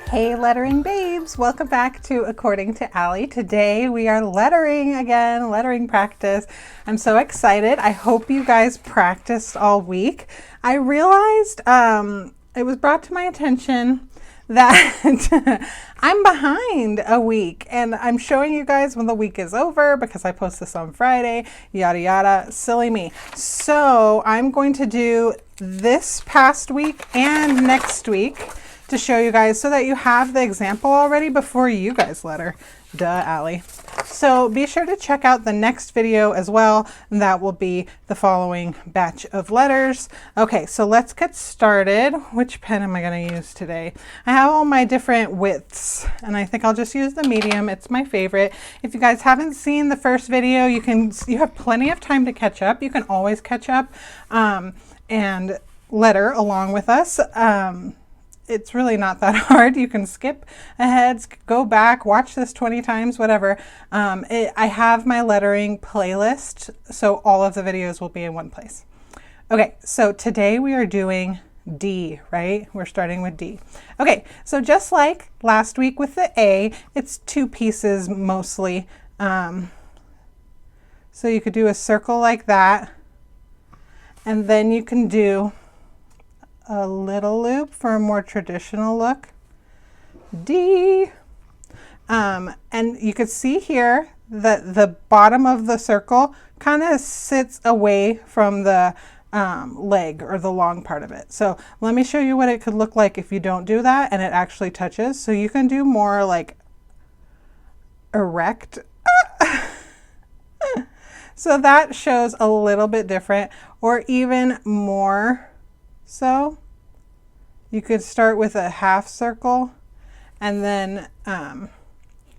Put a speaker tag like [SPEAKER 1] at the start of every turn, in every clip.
[SPEAKER 1] Hey lettering babes, welcome back to According to Allie. Today we are lettering again, lettering practice. I'm so excited. I hope you guys practiced all week. I realized it was brought to my attention that I'm behind a week, and I'm showing you guys when the week is over because I post this on Friday, yada yada, silly me. So I'm going to do this past week and next week to show you guys so that you have the example already before you guys letter. Duh, Allie. So be sure to check out the next video as well. That will be the following batch of letters. Okay, so let's get started. Which pen am I going to use today? I have all my different widths, and I think I'll just use the medium. It's my favorite. If you guys haven't seen the first video, you have plenty of time to catch up. You can always catch up and letter along with us. It's really not that hard. You can skip ahead, go back, watch this 20 times, whatever. I have my lettering playlist, so all of the videos will be in one place. Okay, so today we are doing D, right? We're starting with D. Okay, so just like last week with the A, it's two pieces mostly. So you could do a circle like that, and then you can do a little loop for a more traditional look. D. And you can see here that the bottom of the circle kind of sits away from the leg or the long part of it. So let me show you what it could look like if you don't do that and it actually touches. So you can do more like erect. So that shows a little bit different, or even more. So you could start with a half circle and then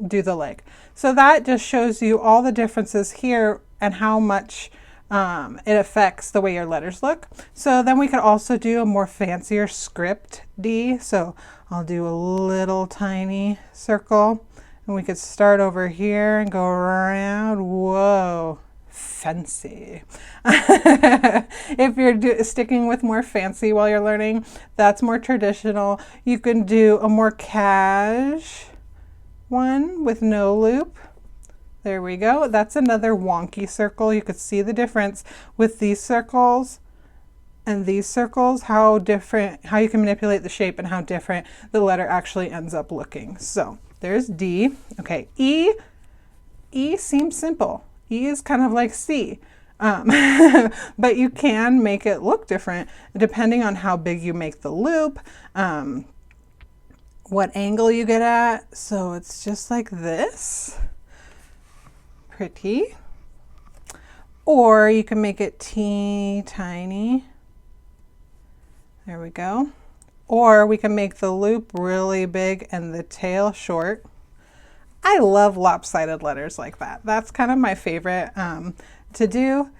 [SPEAKER 1] do the leg. So that just shows you all the differences here and how much it affects the way your letters look. So then we could also do a more fancier script D. So I'll do a little tiny circle, and we could start over here and go around. Whoa. Fancy. If you're sticking with more fancy while you're learning, that's more traditional. You can do a more cash one with no loop. There we go. That's another wonky circle. You could see the difference with these circles and these circles, how different, how you can manipulate the shape and how different the letter actually ends up looking. So there's D. Okay, E. E seems simple. E is kind of like C, but you can make it look different depending on how big you make the loop, what angle you get at. So it's just like this, pretty. Or you can make it teeny tiny. There we go. Or we can make the loop really big and the tail short. I love lopsided letters like that. That's kind of my favorite to do.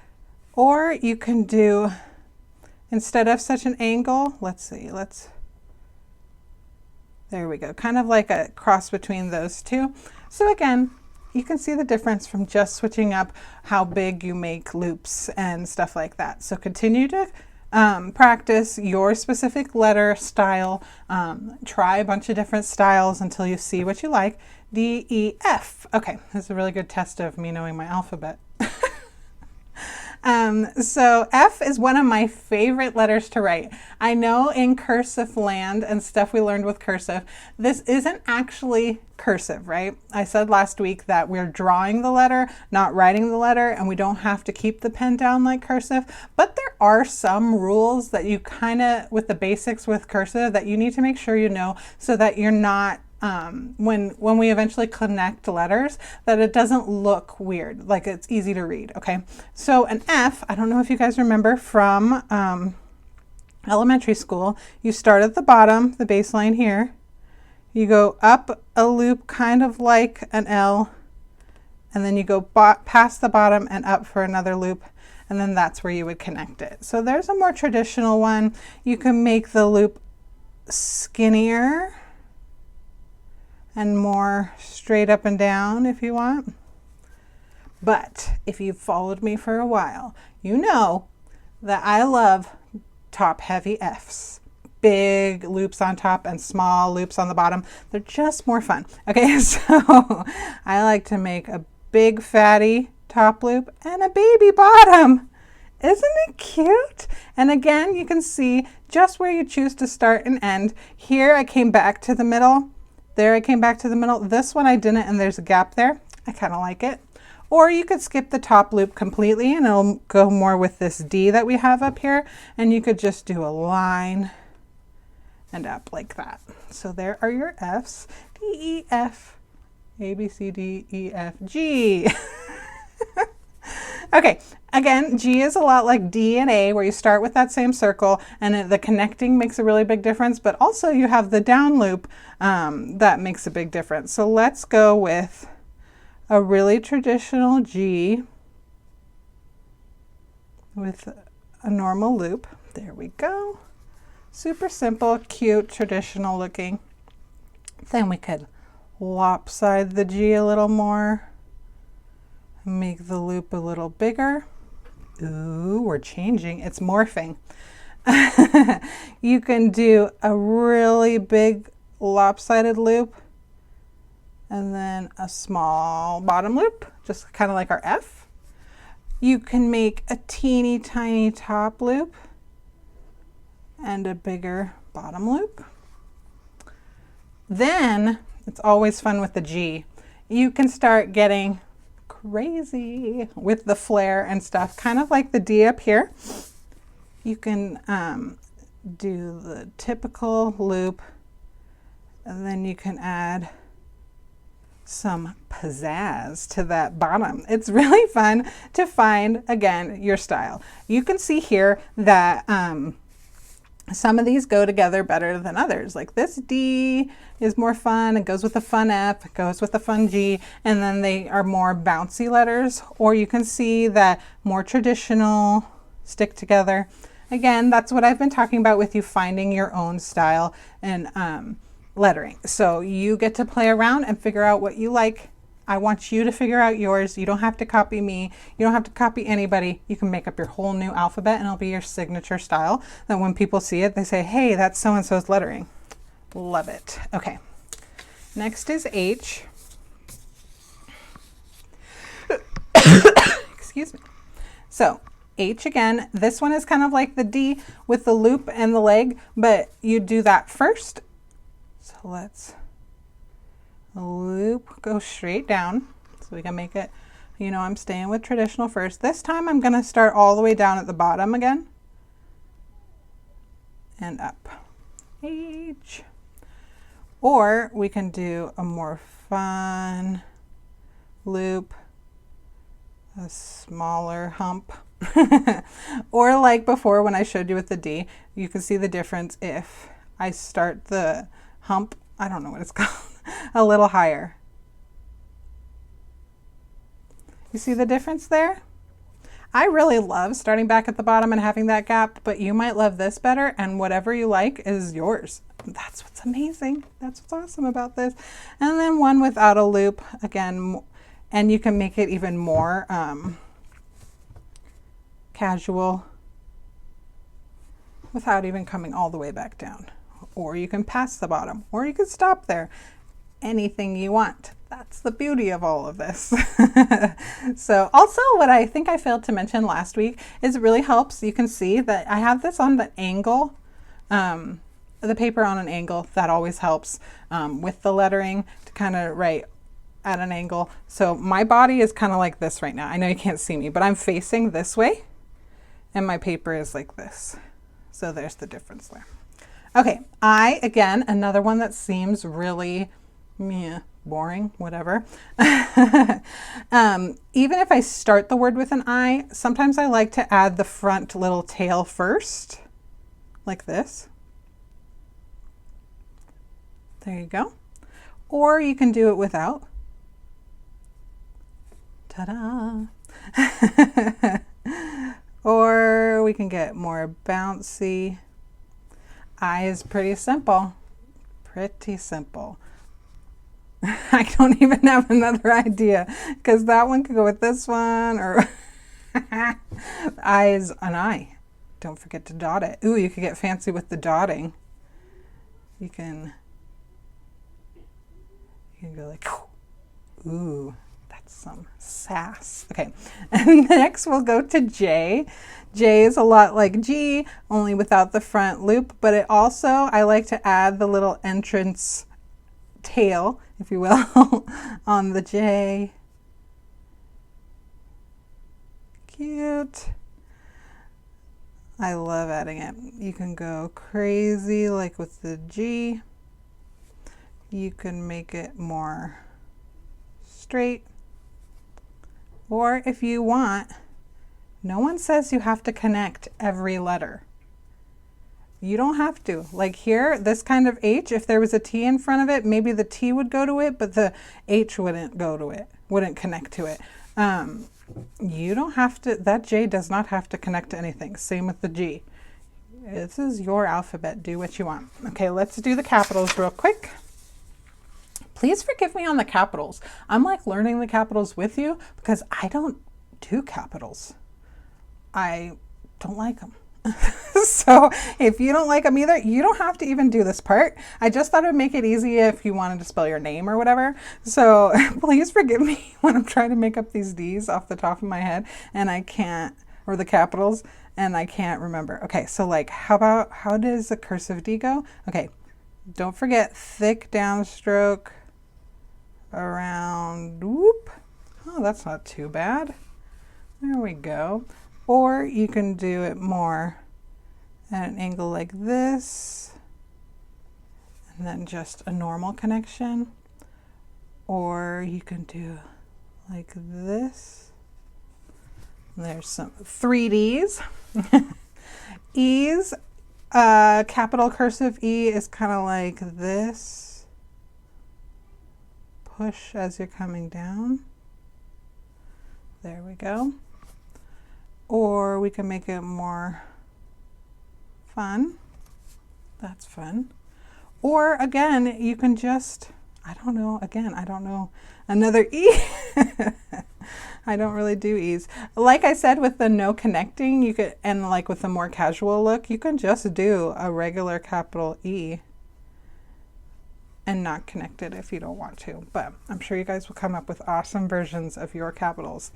[SPEAKER 1] Or you can do, instead of such an angle, let's see, there we go. Kind of like a cross between those two. So again, you can see the difference from just switching up how big you make loops and stuff like that. So continue to practice your specific letter style. Try a bunch of different styles until you see what you like. D, E, F. Okay, that's a really good test of me knowing my alphabet. So F is one of my favorite letters to write. I know in cursive land and stuff we learned with cursive, this isn't actually cursive, right? I said last week that we're drawing the letter, not writing the letter, and we don't have to keep the pen down like cursive, but there are some rules that you kind of, with the basics with cursive, that you need to make sure you know so that you're not when we eventually connect letters, that it doesn't look weird, like it's easy to read. Okay, so an F, I don't know if you guys remember from elementary school, you start at the bottom, the baseline here, you go up a loop kind of like an L, and then you go past the bottom and up for another loop, and then that's where you would connect it. So there's a more traditional one. You can make the loop skinnier and more straight up and down if you want. But if you've followed me for a while, you know that I love top heavy Fs. big loops on top and small loops on the bottom. They're just more fun. Okay, so I like to make a big fatty top loop and a baby bottom. Isn't it cute? And again, you can see just where you choose to start and end. Here I came back to the middle. There I came back to the middle. This one I didn't, and there's a gap there. I kind of like it. Or you could skip the top loop completely and it'll go more with this D that we have up here. And you could just do a line and up like that. So there are your Fs. D, E, F, A, B, C, D, E, F, G. Okay, again, G is a lot like D and A, where you start with that same circle and the connecting makes a really big difference, but also you have the down loop that makes a big difference. So let's go with a really traditional G with a normal loop. There we go. Super simple, cute, traditional looking. Then we could lopside the G a little more. Make the loop a little bigger. Ooh, we're changing. It's morphing. You can do a really big lopsided loop and then a small bottom loop, just kind of like our F. You can make a teeny tiny top loop and a bigger bottom loop. Then it's always fun with the G. You can start getting crazy with the flare and stuff, kind of like the D up here. You can do the typical loop, and then you can add some pizzazz to that bottom. It's really fun to find, again, your style. You can see here that some of these go together better than others. Like this D is more fun. It goes with a fun F, it goes with a fun G, and then they are more bouncy letters. Or you can see that more traditional stick together. Again, that's what I've been talking about with you, finding your own style and lettering. So you get to play around and figure out what you like. I want you to figure out yours. You don't have to copy me. You don't have to copy anybody. You can make up your whole new alphabet and it'll be your signature style that when people see it, they say, hey, that's so-and-so's lettering. Love it. Okay. Next is H. Excuse me. So H again, this one is kind of like the D with the loop and the leg, but you do that first. So let's loop, go straight down so we can make it, you know, I'm staying with traditional first. This time I'm going to start all the way down at the bottom again and up. H. Or we can do a more fun loop, a smaller hump. Or like before when I showed you with the D, you can see the difference if I start the hump, I don't know what it's called, a little higher. You see the difference there? I really love starting back at the bottom and having that gap, but you might love this better, and whatever you like is yours. That's what's amazing. That's what's awesome about this. And then one without a loop, again, and you can make it even more casual without even coming all the way back down. Or you can pass the bottom, or you can stop there. Anything you want. That's the beauty of all of this. So also what I think I failed to mention last week is it really helps. You can see that I have this on the angle, the paper on an angle. That always helps with the lettering to kind of write at an angle. So my body is kind of like this right now. I know you can't see me, but I'm facing this way and my paper is like this. So there's the difference there. Okay, I, again, another one that seems really boring, whatever. Even if I start the word with an I, sometimes I like to add the front little tail first, like this. There you go. Or you can do it without. Ta-da! Or we can get more bouncy. I is pretty simple. Pretty simple. I don't even have another idea because that one could go with this one, or I is an I. Don't forget to dot it. Ooh, you could get fancy with the dotting. You can go like, ooh, that's some sass. Okay, and next we'll go to J. J is a lot like G, only without the front loop, but it also, I like to add the little entrance tail, if you will, on the J. Cute. I love adding it. You can go crazy like with the G. You can make it more straight. Or if you want, no one says you have to connect every letter. You don't have to. Like here, this kind of H, if there was a T in front of it, maybe the T would go to it, but the H wouldn't go to it, wouldn't connect to it. You don't have to, that J does not have to connect to anything. Same with the G. This is your alphabet. Do what you want. Okay, let's do the capitals real quick. Please forgive me on the capitals. I'm like learning the capitals with you because I don't do capitals. I don't like them. So if you don't like them either, you don't have to even do this part. I just thought it would make it easy if you wanted to spell your name or whatever. So please forgive me when I'm trying to make up these D's off the top of my head and I can't, or the capitals, and I can't remember. Okay, so like how does the cursive D go? Okay, don't forget thick downstroke around, whoop. Oh, that's not too bad. There we go. Or you can do it more at an angle like this, and then just a normal connection. Or you can do like this. There's some 3Ds. E's, capital cursive E is kind of like this. Push as you're coming down. There we go. Or we can make it more fun. That's fun. Or again, you can just, I don't know, again, I don't know, another E. I don't really do E's. Like I said, with the no connecting, you could, and like with the more casual look, you can just do a regular capital E and not connect it if you don't want to. But I'm sure you guys will come up with awesome versions of your capitals.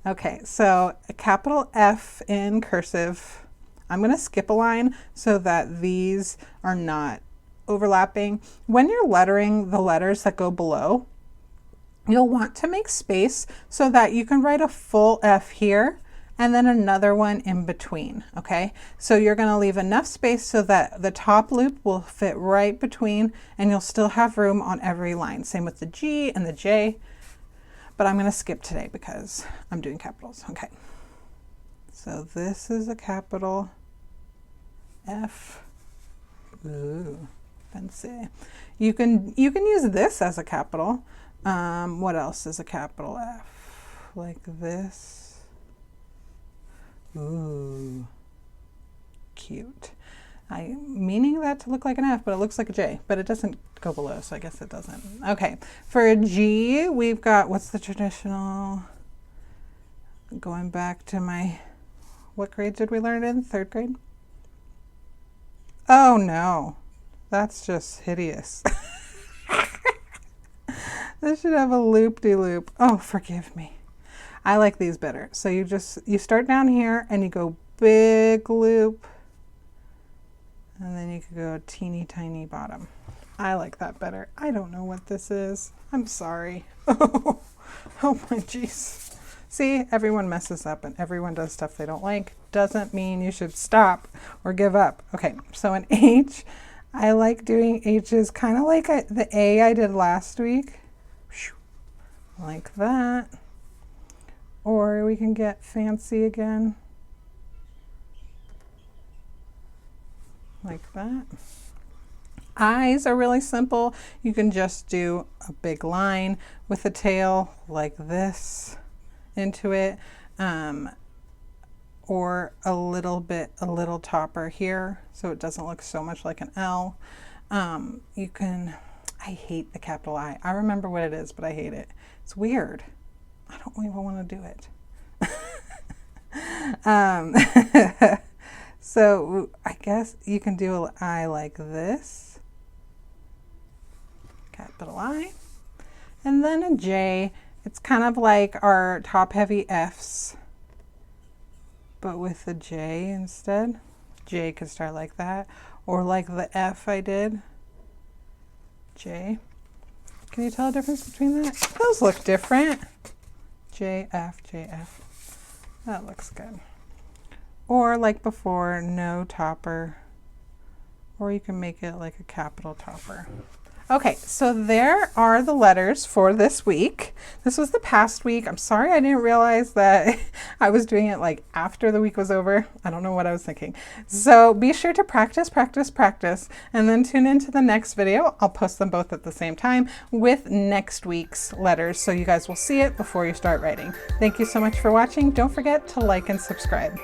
[SPEAKER 1] Okay, so a capital F in cursive. I'm going to skip a line so that these are not overlapping. When you're lettering the letters that go below, you'll want to make space so that you can write a full F here and then another one in between, okay? So you're going to leave enough space so that the top loop will fit right between and you'll still have room on every line. Same with the G and the J. But I'm going to skip today because I'm doing capitals. Okay. So this is a capital F. Ooh, fancy. You can use this as a capital. What else is a capital F? Like this. Ooh, cute. I'm meaning that to look like an F, but it looks like a J, but it doesn't go below, so I guess it doesn't. Okay, for a G, we've got, what's the traditional, going back to my, what grade did we learn it in? 3rd grade? Oh no, that's just hideous. This should have a loop-de-loop. Oh, forgive me. I like these better. So you start down here and you go big loop, and then you could go teeny tiny bottom. I like that better. I don't know what this is. I'm sorry. Oh my jeez. See, everyone messes up and everyone does stuff they don't like. Doesn't mean you should stop or give up. Okay, so an H, I like doing H's kind of like the A I did last week. Like that. Or we can get fancy again. Like that. Eyes are really simple. You can just do a big line with a tail like this into it, or a little topper here so it doesn't look so much like an L. You can, I hate the capital I. I remember what it is, but I hate it. It's weird. I don't even want to do it. So I guess you can do an I like this, capital I, and then a J. It's kind of like our top heavy F's, but with a J instead. J could start like that, or like the F I did. J. Can you tell the difference between that? Those look different. J, F, J, F. That looks good. Or like before, no topper. Or you can make it like a capital topper. Okay, so there are the letters for this week. This was the past week. I'm sorry I didn't realize that I was doing it like after the week was over. I don't know what I was thinking. So be sure to practice, practice, practice, and then tune into the next video. I'll post them both at the same time with next week's letters, so you guys will see it before you start writing. Thank you so much for watching. Don't forget to like and subscribe.